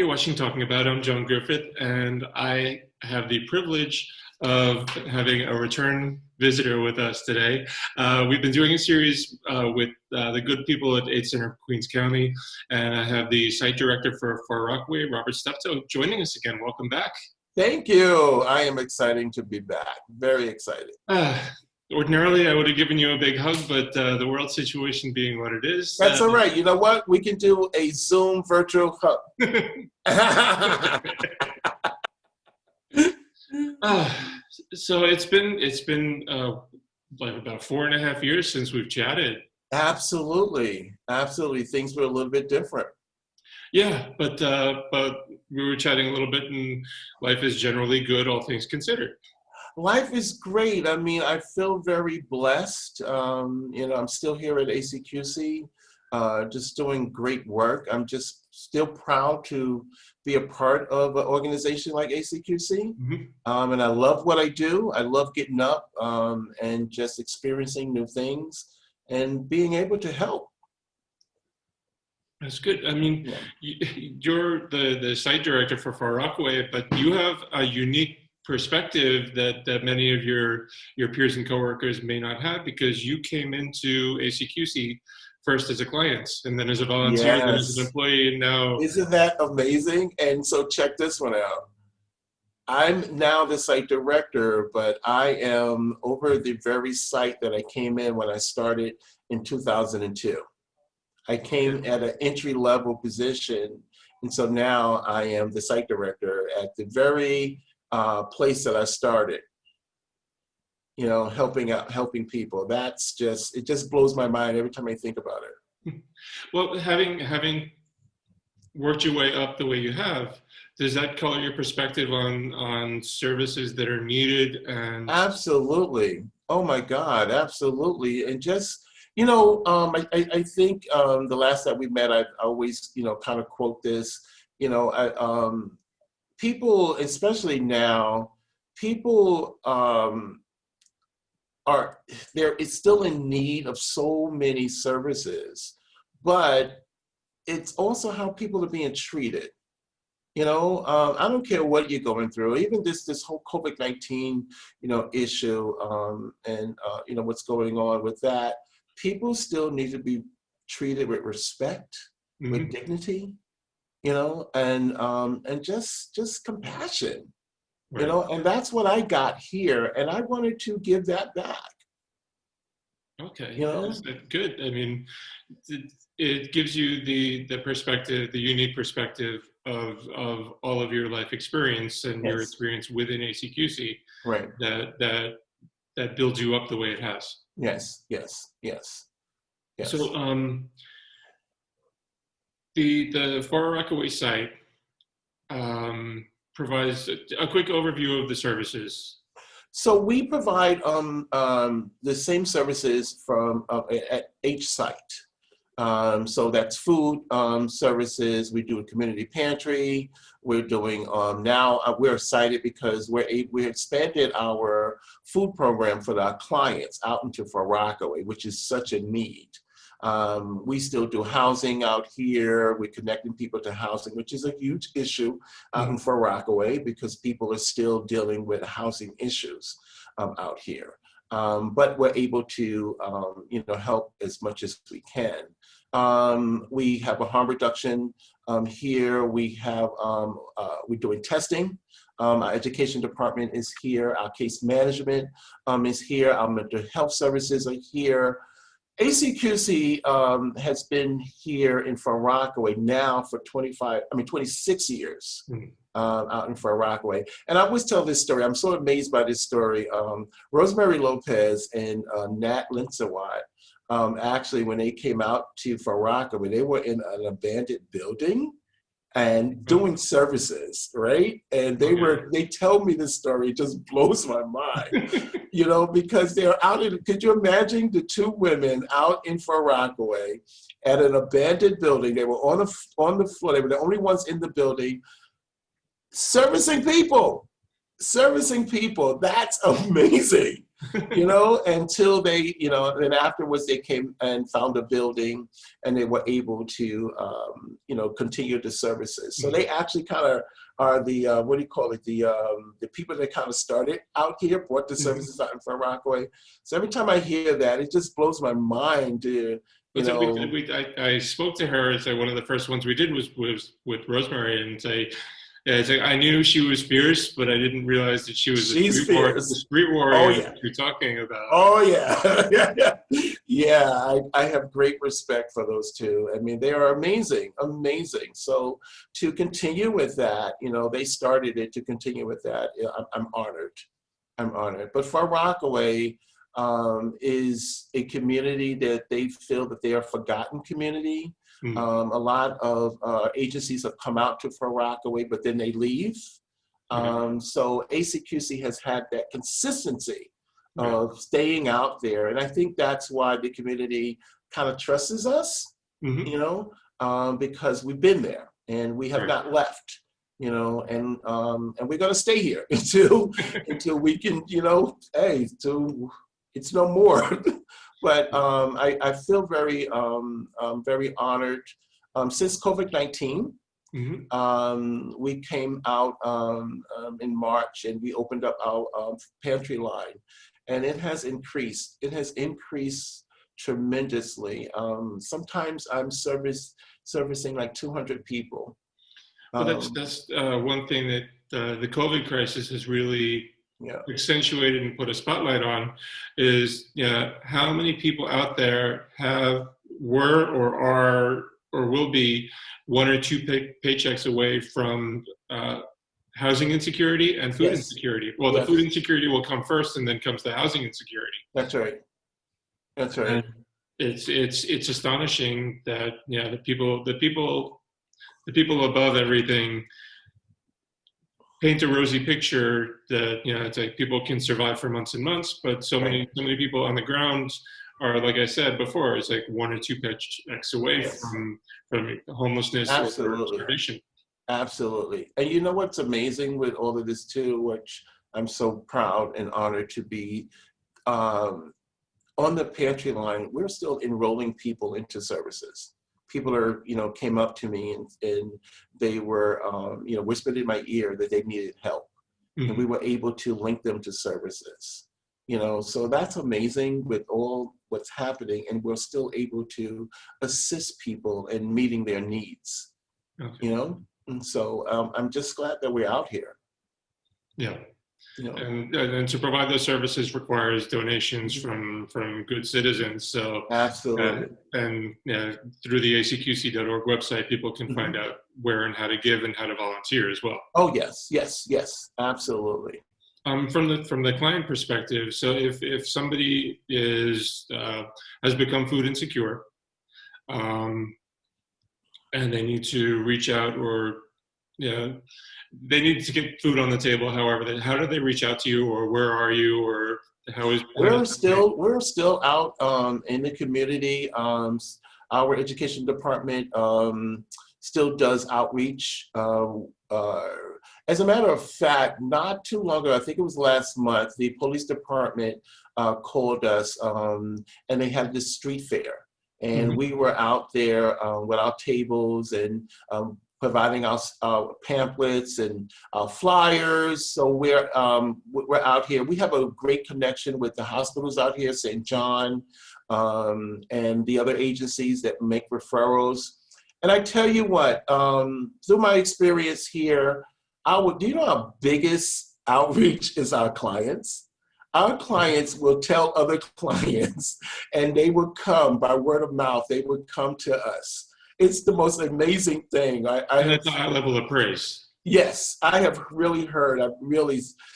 watching Talking About. I'm John Griffith, and I have the privilege of having a return visitor with us today. We've been doing a series with the good people at AIDS Center of Queens County, and I have the site director for Rockaway, Robert Steptoe, joining us again. Welcome back. Thank you. I am excited to be back. Very excited. Ordinarily, I would have given you a big hug, but the world situation being what it is. That's all right. You know what? We can do a Zoom virtual hug. So it's been like about 4.5 years since we've chatted. Absolutely. Absolutely. Things were a little bit different. Yeah, but we were chatting a little bit, and life is generally good, all things considered. Life is great. I mean, I feel very blessed. I'm still here at ACQC, just doing great work. I'm just still proud to be a part of an organization like ACQC. Mm-hmm. And I love what I do. I love getting up and just experiencing new things and being able to help. That's good. I mean, you're the site director for Rockaway, but you have a unique perspective that many of your peers and coworkers may not have, because you came into ACQC first as a client and then as a volunteer, then as an employee, and now. Isn't that amazing? And so check this one out. I'm now the site director, but I am over the very site that I came in when I started in 2002. I came at an entry-level position, and so now I am the site director at the very place that I started, helping people. It just blows my mind every time I think about it. Well, having worked your way up the way you have, does that color your perspective on services that are needed? And absolutely. Oh my God, absolutely. And just, I think the last that we met, I always, kind of quote this, people, especially now, people it's still in need of so many services, but it's also how people are being treated. I don't care what you're going through, even this whole COVID-19, issue, and what's going on with that. People still need to be treated with respect, mm-hmm. with dignity. And just compassion, right. And that's what I got here, and I wanted to give that back. Okay, that's good. I mean, it gives you the perspective, the unique perspective of all of your life experience and your experience within ACQC, right? That builds you up the way it has. Yes. So, the For Rockaway site provides a quick overview of the services. So we provide the same services from at each site. So that's food services. We do a community pantry. We're doing now. We're excited because we expanded our food program for our clients out into For Rockaway, which is such a need. We still do housing out here. We're connecting people to housing, which is a huge issue out in For Rockaway, because people are still dealing with housing issues out here. But we're able to, help as much as we can. We have a harm reduction here. We have, we're doing testing. Our education department is here. Our case management is here. Our mental health services are here. ACQC has been here in For Rockaway now for 26 years out in For Rockaway. And I always tell this story. I'm so amazed by this story. Rosemary Lopez and Nat Linsawat, actually, when they came out to For Rockaway, they were in an abandoned building and doing services, right? And they tell me this story, it just blows my mind, because they're out in, could you imagine the two women out in For Rockaway at an abandoned building? They were on the floor, they were the only ones in the building, servicing people. That's amazing. until they, then afterwards they came and found a building and they were able to, continue the services. So they actually kind of are the, what do you call it? The people that kind of started out here, brought the services out in front of Rockaway. So every time I hear that, it just blows my mind to, I spoke to her. So one of the first ones we did was with Rosemary, and it's like I knew she was fierce, but I didn't realize that she was a street warrior that you're talking about. Oh yeah, yeah. I have great respect for those two. I mean, they are amazing. So to continue with that, they started it. To continue with that, I'm honored. But for Rockaway, is a community that they feel that they are a forgotten community. A lot of agencies have come out to Far Rockaway, but then they leave. So ACQC has had that consistency of staying out there. And I think that's why the community kind of trusts us, because we've been there and we have not left, and we're going to stay here until we can, till it's no more. But I feel very, very honored. Since COVID-19, we came out in March and we opened up our pantry line, and it has increased. It has increased tremendously. Sometimes I'm servicing like 200 people. Well, that's one thing that the COVID crisis has really accentuated and put a spotlight on is how many people out there were or are or will be one or two paychecks away from housing insecurity and food insecurity. Well, the food insecurity will come first, and then comes the housing insecurity. That's right. And it's astonishing that the people above everything paint a rosy picture that it's like people can survive for months and months, but so many people on the ground are, like I said before, it's like one or two paychecks away from homelessness or starvation. Absolutely. And you know what's amazing with all of this too, which I'm so proud and honored to be on the pantry line, we're still enrolling people into services. People came up to me and they were, whispered in my ear that they needed help. And we were able to link them to services. So that's amazing with all what's happening, and we're still able to assist people in meeting their needs. And so I'm just glad that we're out here. And to provide those services requires donations from good citizens. So absolutely. And through the ACQC.org website, people can find out where and how to give and how to volunteer as well. Oh yes, absolutely. From the client perspective, so if somebody has become food insecure, and they need to reach out, or they need to get food on the table. However, how do they reach out to you, or where are you, or how is? We're still out in the community. Our education department still does outreach. As a matter of fact, not too long ago, I think it was last month, the police department called us and they had this street fair. And we were out there with our tables and providing our pamphlets and our flyers. So we're out here. We have a great connection with the hospitals out here, St. John, and the other agencies that make referrals. And I tell you what, through my experience here, do you know our biggest outreach is our clients? Our clients will tell other clients, and they will come by word of mouth. They would come to us. It's the most amazing thing. And that's a high level of praise. Yes, I have really heard.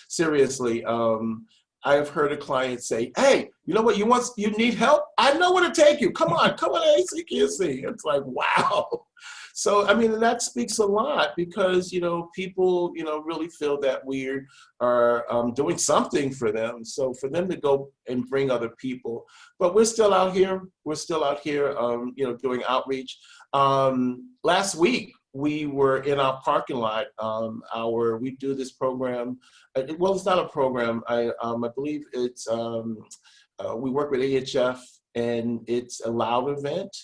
Seriously. I have heard a client say, "Hey, you know what? You need help? I know where to take you. Come on, ACQC." It's like, wow. So, I mean, that speaks a lot because, people, really feel that we are doing something for them. So for them to go and bring other people, but we're still out here. We're still out here, doing outreach. Last week, we were in our parking lot. We do this program. Well, it's not a program. I believe it's we work with AHF, and it's a Loud event.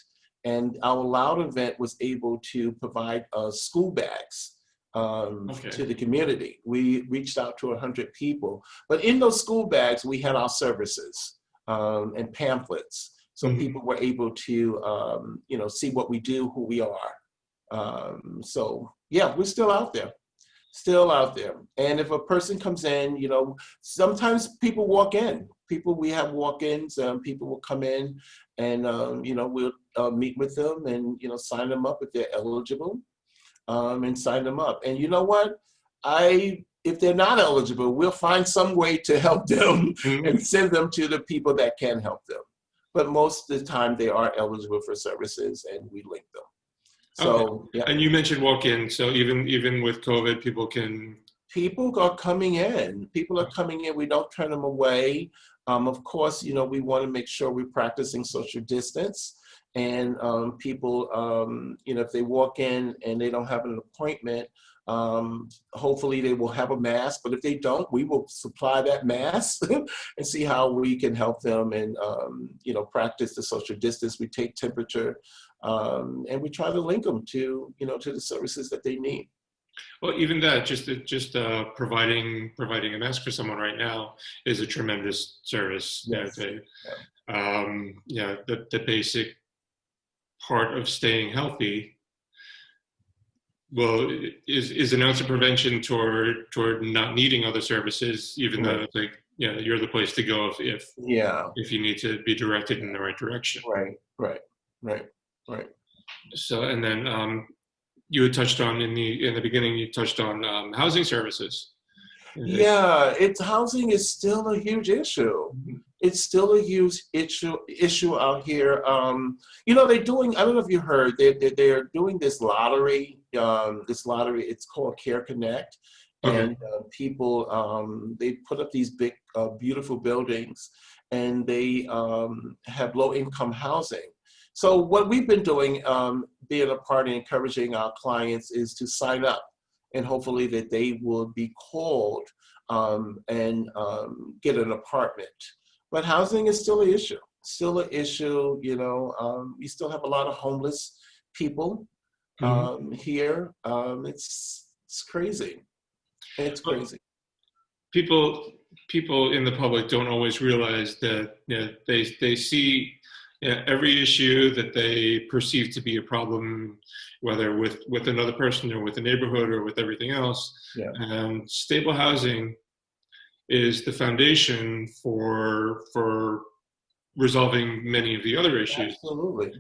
And our Loud event was able to provide school bags to the community. We reached out to 100 people, but in those school bags, we had our services and pamphlets. So people were able to, see what we do, who we are. So yeah, we're still out there. Still out there. And if a person comes in, sometimes people walk in. We have walk-ins, people will come in and, we'll meet with them and, sign them up if they're eligible, and sign them up. And you know what? If they're not eligible, we'll find some way to help them and send them to the people that can help them. But most of the time they are eligible for services and we link them. So, yeah. And you mentioned walk-in, so even with COVID, people are coming in. People are coming in. We don't turn them away. Of course, we want to make sure we're practicing social distance. And people, if they walk in and they don't have an appointment, hopefully they will have a mask. But if they don't, we will supply that mask and see how we can help them and, practice the social distance. We take temperature, and we try to link them to, to the services that they need. Well, even that, just providing a mask for someone right now is a tremendous service. Yes. The basic part of staying healthy, is an ounce of prevention toward not needing other services, even though you're the place to go if you need to be directed in the right direction. Right. So, and then you had touched on in the beginning. You touched on housing services. Yeah, housing is still a huge issue. It's still a huge issue out here. They're doing. I don't know if you heard. They're doing this lottery. It's called Care Connect, and people they put up these big, beautiful buildings, and they have low income housing. So what we've been doing, being a part and encouraging our clients, is to sign up, and hopefully that they will be called and get an apartment. But housing is still an issue. We still have a lot of homeless people here. It's crazy. It's crazy. People in the public don't always realize that they see every issue that they perceive to be a problem, whether with another person or with the neighborhood or with everything else. Yeah. And stable housing is the foundation for resolving many of the other issues. Absolutely.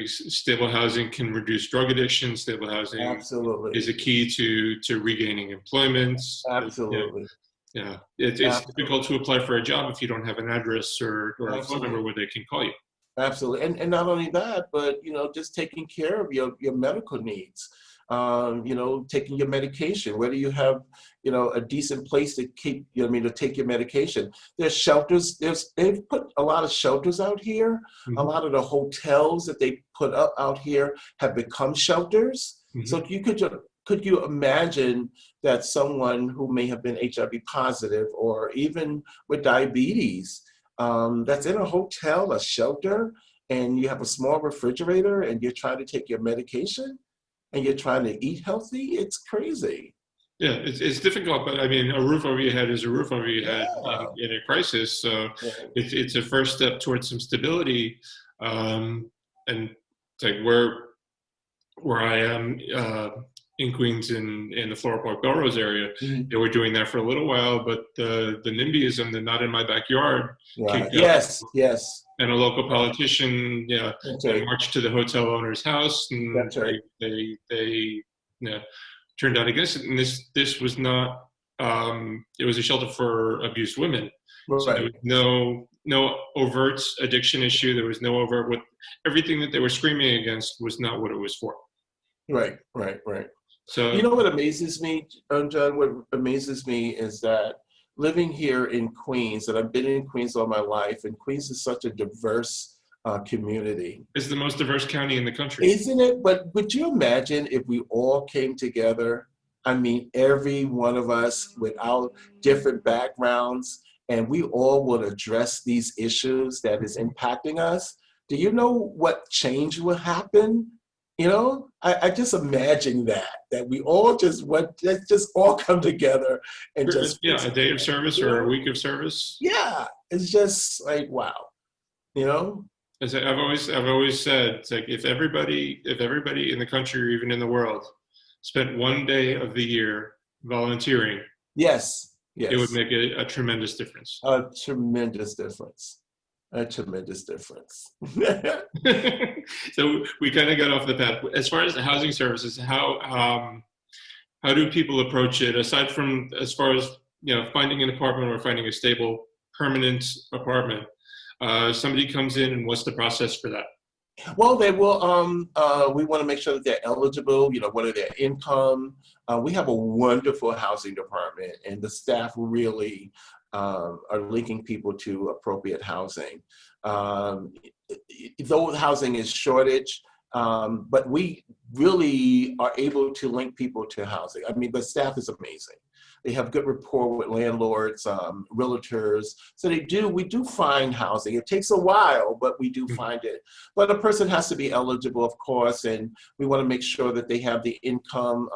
Stable housing can reduce drug addiction. Stable housing is a key to regaining employment. Absolutely. It's difficult to apply for a job if you don't have an address or a phone number where they can call you. Absolutely. And not only that, but, just taking care of your medical needs, taking your medication, whether you have, a decent place to keep, to take your medication. There's shelters. They've put a lot of shelters out here. A lot of the hotels that they put up out here have become shelters. So could you imagine that someone who may have been HIV positive or even with diabetes, that's in a hotel, a shelter, and you have a small refrigerator and you're trying to take your medication and you're trying to eat healthy? It's crazy. Yeah, it's difficult, but I mean, a roof over your head is a roof over your head in a crisis. So it's a first step towards some stability. And like where I am in Queens, in the Floral Park Belrose area, they were doing that for a little while, but the NIMBYism, the not in my backyard, yes. And a local politician, marched to the hotel owner's house, and they turned out against it. And this was not. It was a shelter for abused women. Right. So there was no overt addiction issue. There was no overt. Everything that they were screaming against was not what it was for. Right. So what amazes me, John? What amazes me is that living here in Queens, and I've been in Queens all my life, and Queens is such a diverse community. It's the most diverse county in the country. Isn't it? But would you imagine if we all came together? I mean, every one of us with our different backgrounds, and we all would address these issues that is impacting us. Do you know what change will happen? You know, I just imagine that we all let's just all come together and just Yeah, a day of service or a week of service. Yeah, it's just like, wow, you know. As I've always said, it's like if everybody in the country or even in the world spent one day of the year volunteering, Yes, yes, it would make a tremendous difference. a tremendous difference. A tremendous difference. So we kind of got off the path. As far as the housing services, how do people approach it? Aside from as far as finding an apartment or finding a stable, permanent apartment, somebody comes in, and what's the process for that? Well, they will. We want to make sure that they're eligible. You know, what are their income? We have a wonderful housing department, and the staff really are linking people to appropriate housing. Though housing is shortage, but we really are able to link people to housing. I mean, the staff is amazing. They have good rapport with landlords, realtors. So we do find housing. It takes a while, but we do find it. But a person has to be eligible, of course, and we want to make sure that they have the income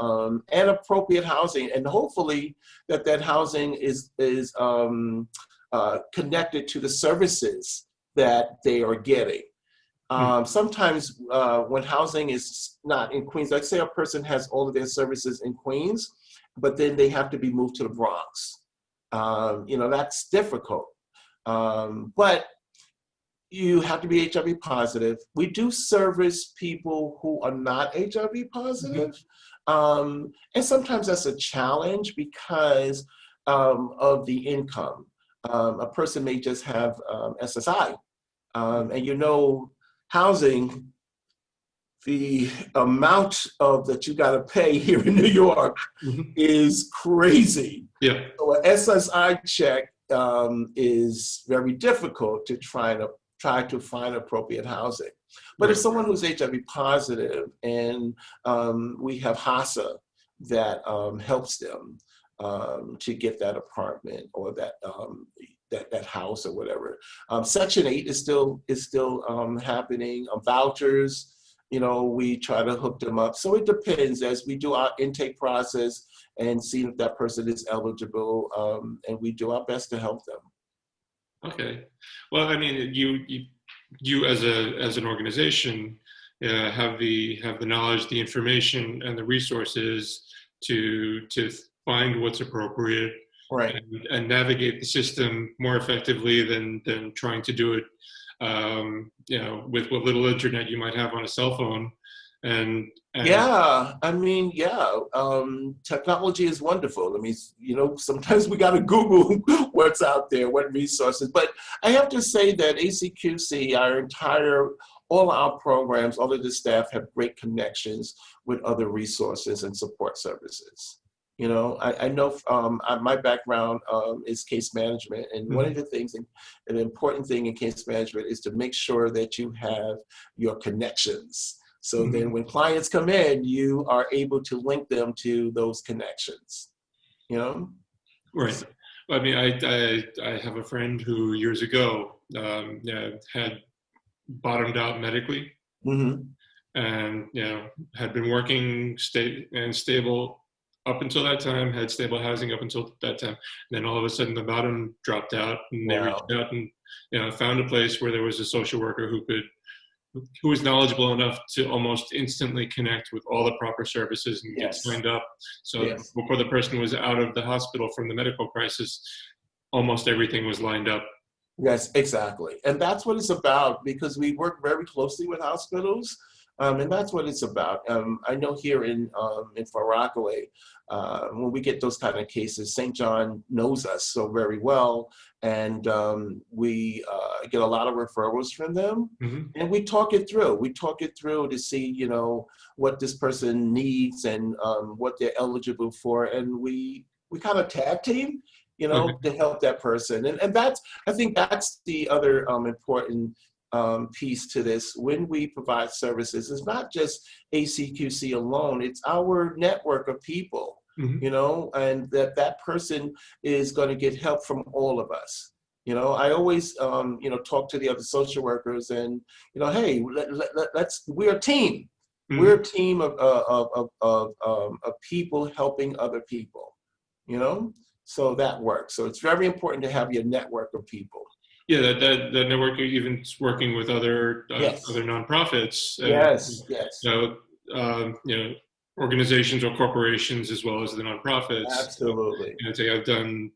and appropriate housing. And hopefully that housing is connected to the services that they are getting. Sometimes when housing is not in Queens, like say a person has all of their services in Queens, but then they have to be moved to the Bronx. That's difficult. But you have to be HIV positive. We do service people who are not HIV positive. And sometimes that's a challenge because of the income. A person may just have SSI. And housing, the amount that you got to pay here in New York is crazy. Yeah. So an SSI check is very difficult to try to find appropriate housing. But if someone who's HIV positive and we have HASA that helps them to get that apartment or that house or whatever. Section 8 is still happening. Vouchers, we try to hook them up. So it depends as we do our intake process and see if that person is eligible, and we do our best to help them. Okay. Well, I mean, you as an organization have the knowledge, the information, and the resources to find what's appropriate. Right. And navigate the system more effectively than trying to do it, with what little internet you might have on a cell phone. And yeah, I mean, technology is wonderful. I mean, sometimes we got to Google what's out there, what resources. But I have to say that ACQC, all our programs, all of the staff have great connections with other resources and support services. I know my background is case management, and one of the things, an important thing in case management is to make sure that you have your connections. So then when clients come in, you are able to link them to those connections, Right. I mean, I have a friend who years ago had bottomed out medically, and had been working stable up until that time, had stable housing up until that time. And then all of a sudden the bottom dropped out, and they reached out and found a place where there was a social worker who was knowledgeable enough to almost instantly connect with all the proper services and get signed up. So before the person was out of the hospital from the medical crisis, almost everything was lined up. Yes, exactly. And that's what it's about, because we work very closely with hospitals. And that's what it's about. I know here in Rockaway, when we get those kind of cases, St. John knows us so very well, and we get a lot of referrals from them, and we talk it through. We talk it through to see, what this person needs and what they're eligible for, and we kind of tag team, to help that person. And I think that's the other important piece to this. When we provide services, it's not just ACQC alone, it's our network of people, Mm-hmm. you know, and that person is going to get help from all of us. You know, I always, you know, talk to the other social workers and, you know, hey, we're a team. We're a team of people helping other people, you know? So that works. So it's very important to have your network of people. Yeah, that network, even working with other Yes. other nonprofits and Yes. Yes. you know, organizations or corporations as well as the nonprofits. Absolutely. You know, I've done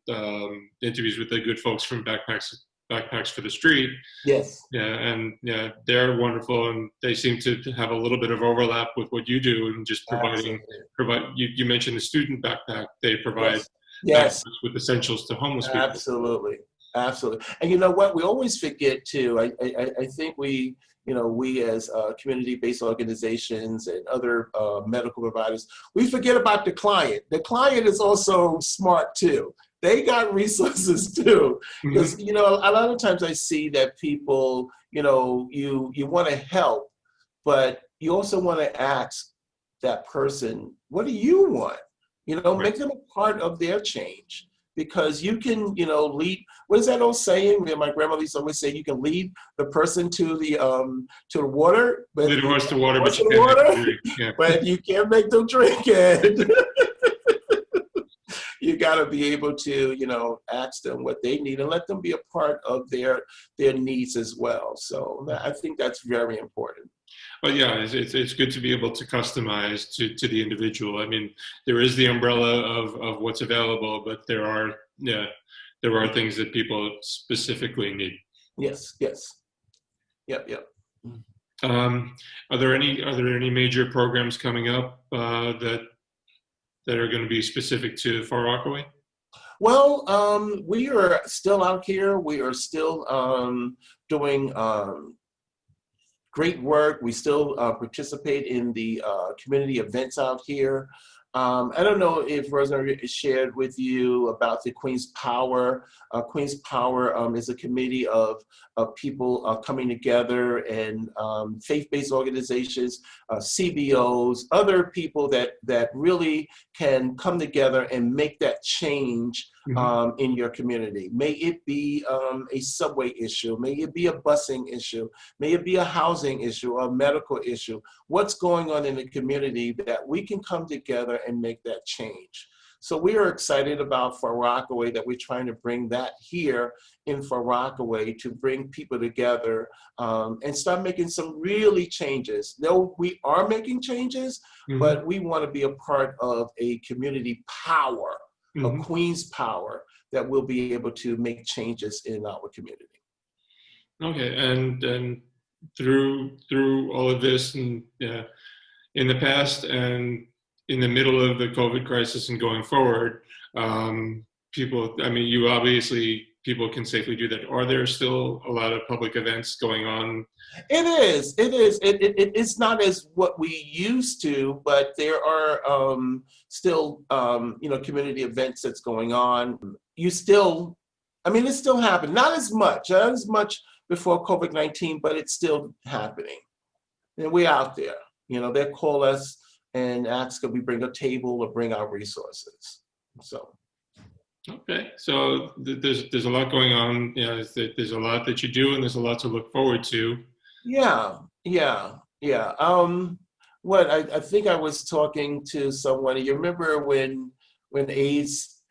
interviews with the good folks from Backpacks for the Street. Yes. Yeah, and yeah, they're wonderful, and they seem to have a little bit of overlap with what you do, and just Absolutely. provide. You mentioned the student backpack; they provide Yes. Yes. backpacks with essentials to homeless people. Absolutely. Absolutely. And you know what? We always forget too. I think we, you know, we as community-based organizations and other medical providers, we forget about the client. The client is also smart too. They got resources too. Because, Mm-hmm. you know, a lot of times I see that people, you know, you want to help, but you also want to ask that person, what do you want? You know, Right. make them a part of their change. Because you can, you know, lead. What is that old saying? My grandmother used to always say, you can lead the person to the water, but Lead a you horse to can't water, but horse you to the can't make them water, drink. Yeah. but you can't make them drink it. You got to be able to, you know, ask them what they need and let them be a part of their needs as well. So I think that's very important. But yeah, it's good to be able to customize to the individual. I mean, there is the umbrella of what's available, but there are things that people specifically need. Yes. Yes. Yep. Yep. Are there any major programs coming up that are going to be specific to Far Rockaway? Well, we are still out here. We are still doing great work. We still participate in the community events out here. I don't know if Rosemary shared with you about the Queen's Power. Queen's Power is a committee of people coming together and faith-based organizations, CBOs, other people that really can come together and make that change in your community. May it be a subway issue, may it be a busing issue, may it be a housing issue, a medical issue. What's going on in the community that we can come together and make that change. So we are excited about Far Rockaway, that we're trying to bring that here in Far Rockaway to bring people together and start making some really changes. Though we are making changes, but we want to be a part of a community power, a Queen's Power, that will be able to make changes in our community. Okay, and through all of this, and in the past and in the middle of the COVID crisis and going forward, people, I mean, people can safely do that. Are there still a lot of public events going on? It is. It's not as what we used to, but there are still, you know, community events that's going on. It's still happening. Not as much before COVID-19, but it's still happening. And we're out there. You know, they call us and ask if we bring a table or bring our resources. So. Okay, so there's a lot going on. You know, there's a lot that you do, and there's a lot to look forward to. Yeah. I think I was talking to someone. You remember when AIDS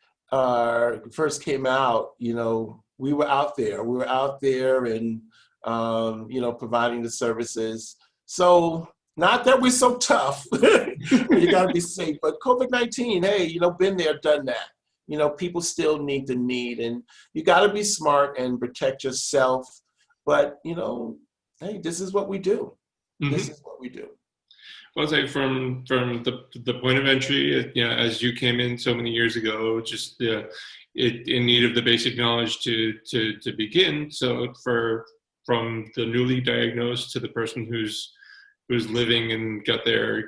first came out? You know, we were out there. We were out there, and you know, providing the services. So. Not that we're so tough, you gotta be safe, but COVID-19, hey, you know, been there, done that. You know, people still need the need, and you gotta be smart and protect yourself. But, you know, hey, this is what we do. This is what we do. Well, I'll say from the point of entry, you know, as you came in so many years ago, just in need of the basic knowledge to begin. So from the newly diagnosed to the person who's living and got their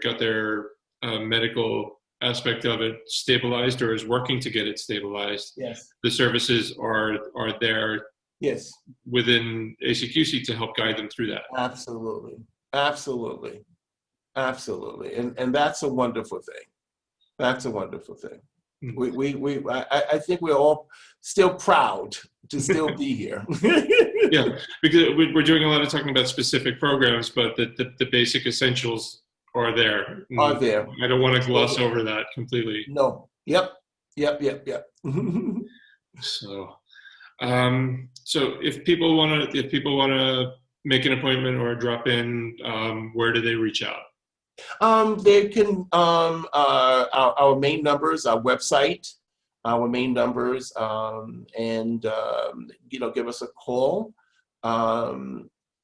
medical aspect of it stabilized or is working to get it stabilized. Yes. The services are there Yes. within ACQC to help guide them through that. Absolutely. Absolutely. Absolutely. And that's a wonderful thing. That's a wonderful thing. I think we're all still proud to still be here. Yeah, because we're doing a lot of talking about specific programs, but the basic essentials are there. Are there. I don't want to gloss over that completely. No. Yep. So, so if people want to make an appointment or drop in, where do they reach out? They can, our main numbers, our website, our main numbers, and, give us a call.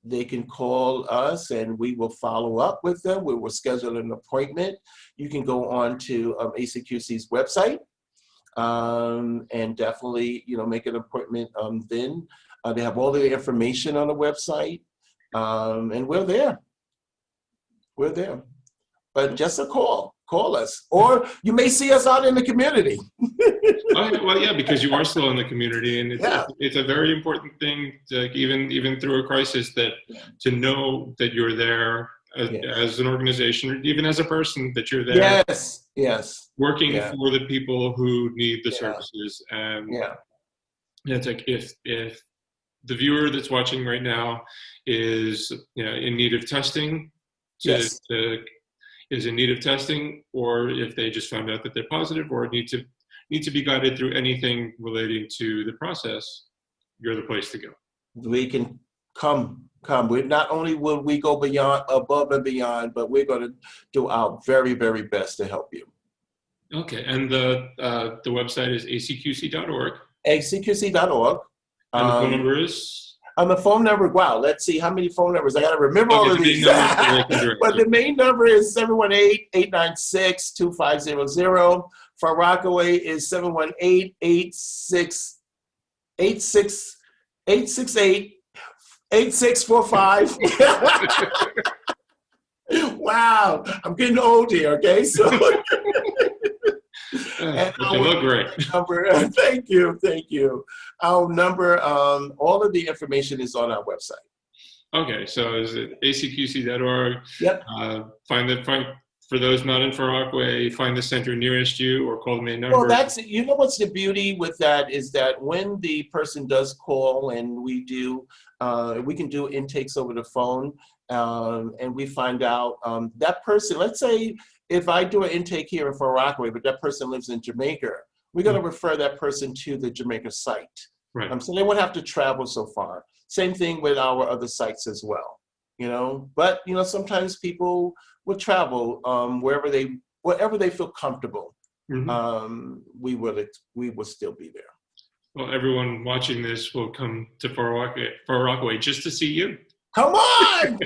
They can call us and we will follow up with them. We will schedule an appointment. You can go on to ACQC's website and definitely, make an appointment then. They have all the information on the website, and we're there. We're there. But just a call us. Or you may see us out in the community. Well, yeah, because you are still in the community, and it's a very important thing, to, even through a crisis, that to know that you're there as an organization, or even as a person, that you're there. Yes. Working for the people who need the services. And it's like if the viewer that's watching right now is in need of testing, is in need of testing, or if they just found out that they're positive, or need to be guided through anything relating to the process, you're the place to go. We can come. We not only will we go above and beyond, but we're going to do our very, very best to help you. Okay, and the website is acqc.org. acqc.org. And the phone number is? The phone number, wow, let's see how many phone numbers. I got to remember all of these. But the main number is 718-896-2500. For Rockaway is 718-868-8645. Wow, I'm getting old here, okay? So you look great. Number, thank you. Our number, all of the information is on our website. Okay, so is it acqc.org? Yep. Find for those not in Far Rockaway, find the center nearest you, or call the main number. Well, what's the beauty with that is that when the person does call, and we can do intakes over the phone, and we find out that person, let's say if I do an intake here in Far Rockaway, but that person lives in Jamaica, we're going to refer that person to the Jamaica site. Right. So they won't have to travel so far. Same thing with our other sites as well. But sometimes people will travel wherever they feel comfortable. Mm-hmm. We will still be there. Well, everyone watching this will come to Far Rockaway just to see you. Come on.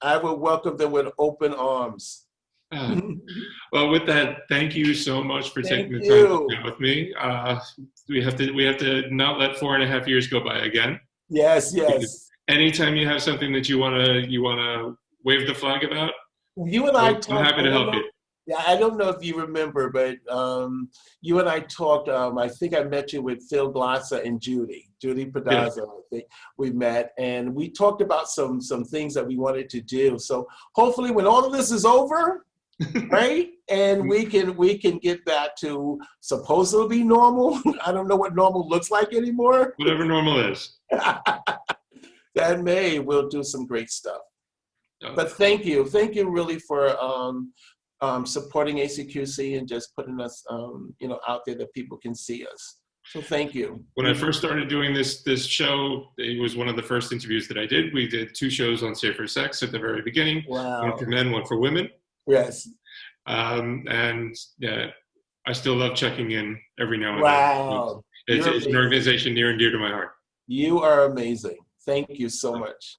I will welcome them with open arms. Well, with that, thank you so much for taking the time to chat with me. We have to not let 4.5 years go by again. Yes. Anytime you have something that you wanna wave the flag about, you and I'm happy to help you. Yeah, I don't know if you remember, but you and I talked. I think I met you with Phil Glassa and Judy Pedazzo. I think we met, and we talked about some things that we wanted to do. So hopefully, when all of this is over, right, and we can get back to supposedly normal. I don't know what normal looks like anymore. Whatever normal is. We'll do some great stuff. Okay. But thank you really for supporting ACQC and just putting us, out there that people can see us. So thank you. When I first started doing this show, it was one of the first interviews that I did. We did 2 shows on safer sex at the very beginning. Wow. One for men, one for women. Yes. And yeah, I still love checking in every now and wow. then. It's an organization near and dear to my heart. You are amazing. Thank you so much.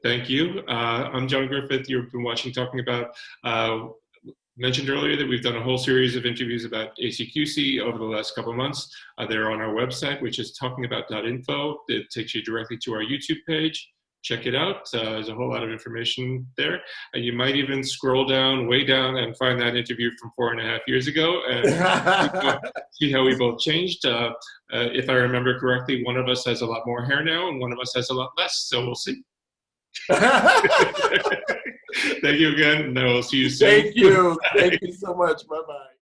Thank you. I'm John Griffith. You've been watching Talking About. Mentioned earlier that we've done a whole series of interviews about ACQC over the last couple of months. They're on our website, which is talkingabout.info. It takes you directly to our YouTube page. check it out. There's a whole lot of information there. You might even scroll down, way down, and find that interview from 4.5 years ago and see how we both changed. If I remember correctly, one of us has a lot more hair now and one of us has a lot less, so we'll see. Thank you again, and I will see you soon. Thank you. Thank you so much. Bye-bye.